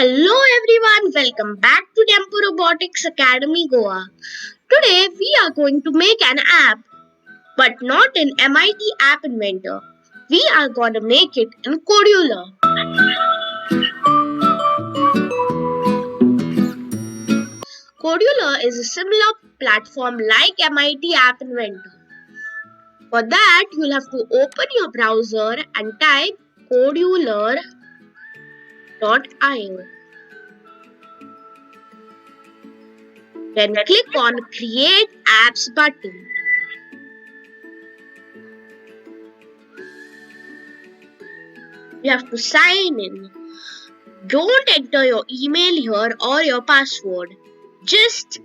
Hello everyone, welcome back to demporoboticsacademygoa. Today we are going to make an app, but not in MIT App Inventor. We are going to make it in KODULAR. KODULAR is a similar platform like MIT App Inventor. For that, you'll have to open your browser and type kodular.io. Then click on Create Apps button. You have to sign in. Don't enter your email here or your password. Just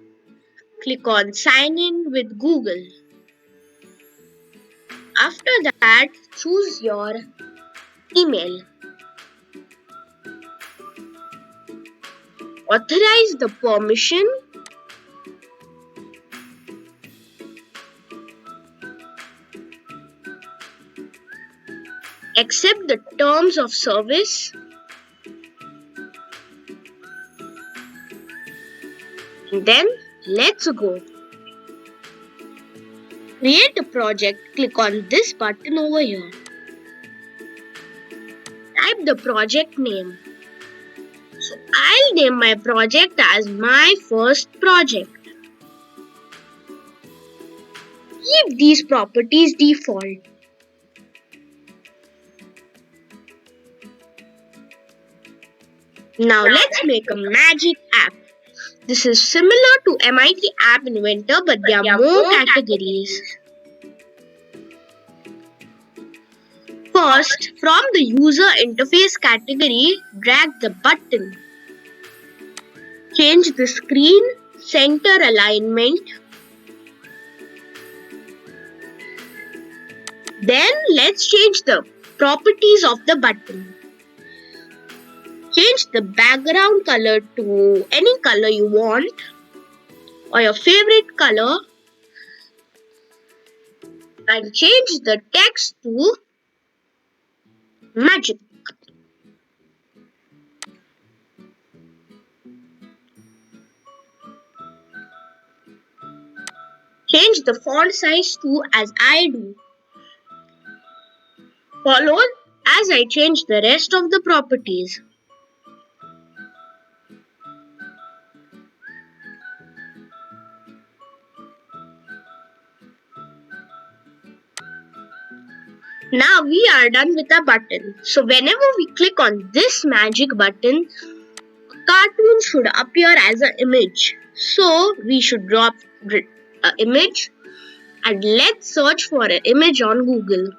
click on Sign in with Google. After that, choose your email. Authorize the permission. Accept the terms of service. And then let's go. Create a project. Click on this button over here. Type the project name. So I'll name my project as my first project. Keep these properties default. Now let's make a magic app. This is similar to MIT App Inventor, but there are more categories. First, from the user interface category, drag the button. Change the screen center alignment. Then let's change the properties of the button. Change the background color to any color you want or your favorite color, and change the text to magic. Change the font size to as I do. Follow as I change the rest of the properties. Now we are done with the button. So whenever we click on this magic button, a cartoon should appear as an image. So we should drop an image and let's search for an image on Google.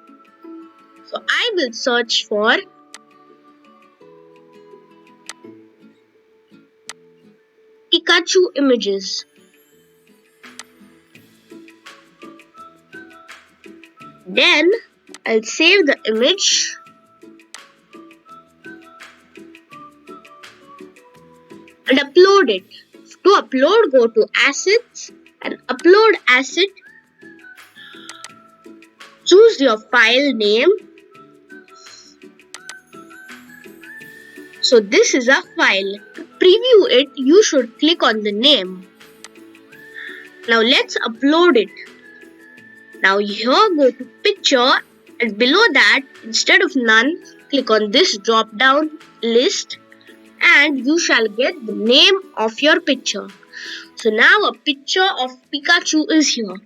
So I will search for Pikachu images. Then I'll save the image and upload it. To upload, go to Assets and Upload Asset. Choose your file name. So this is a file. To preview it, you should click on the name. Now let's upload it. Now here go to Picture and below that, instead of None, click on this drop down list and you shall get the name of your picture. So now a picture of Pikachu is here.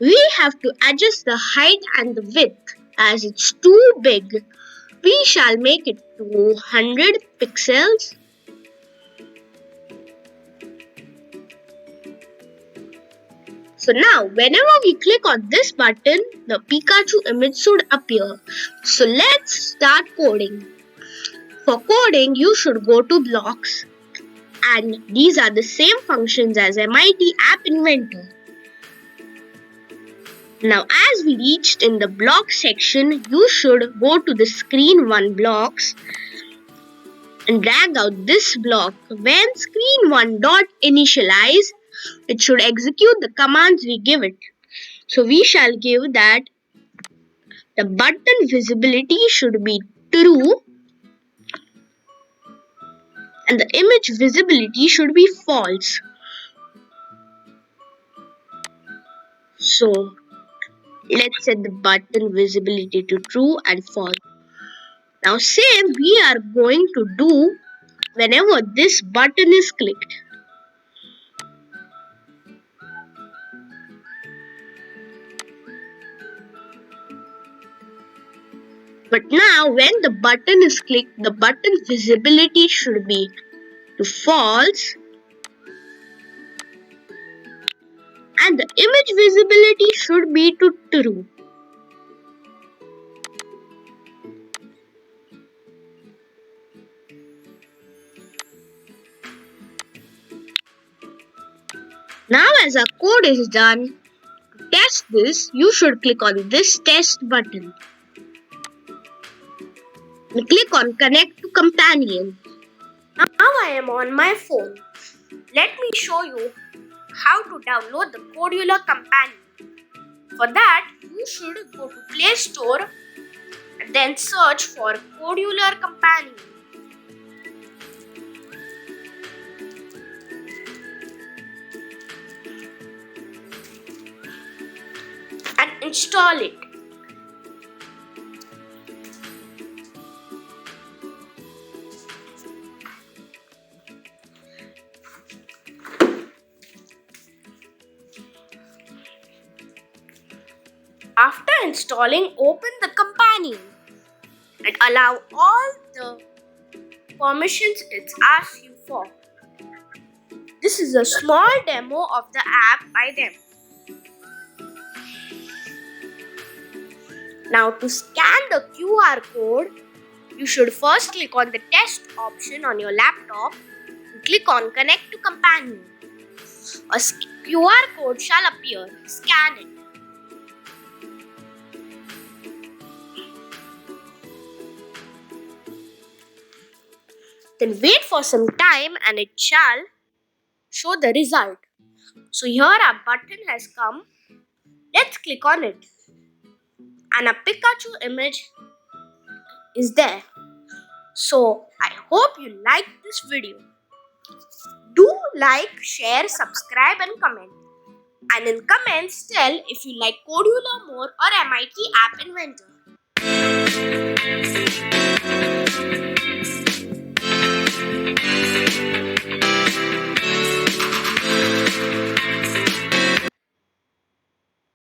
We have to adjust the height and the width as it's too big. We shall make it to 100 pixels. So now whenever we click on this button, the Pikachu image should appear. So let's start coding. For coding, you should go to blocks, and these are the same functions as MIT App Inventor. Now as we reached in the block section, you should go to the screen 1 blocks and drag out this block. When screen 1 dot initialize, it should execute the commands we give it. So we shall give that the button visibility should be true. and the image visibility should be false. So let's set the button visibility to true and false. Now same we are going to do whenever this button is clicked. But now when the button is clicked, the button visibility should be to false and the image visibility should be to true. Now as our code is done, to test this, you should click on this test button. And click on connect to companion. Now I am on my phone. Let me show you how to download the KODULAR companion. For that, you should go to Play Store and then search for KODULAR companion. And install it. After installing, open the companion and allow all the permissions it asks you for. This is a small demo of the app by them. Now to scan the QR code, you should first click on the test option on your laptop and click on connect to companion. A QR code shall appear. Scan it. Then wait for some time and it shall show the result. So here our button has come. Let's click on it. And a Pikachu image is there. So I hope you liked this video. Do like, share, subscribe and comment. And in comments tell if you like KODULAR more or MIT App Inventor.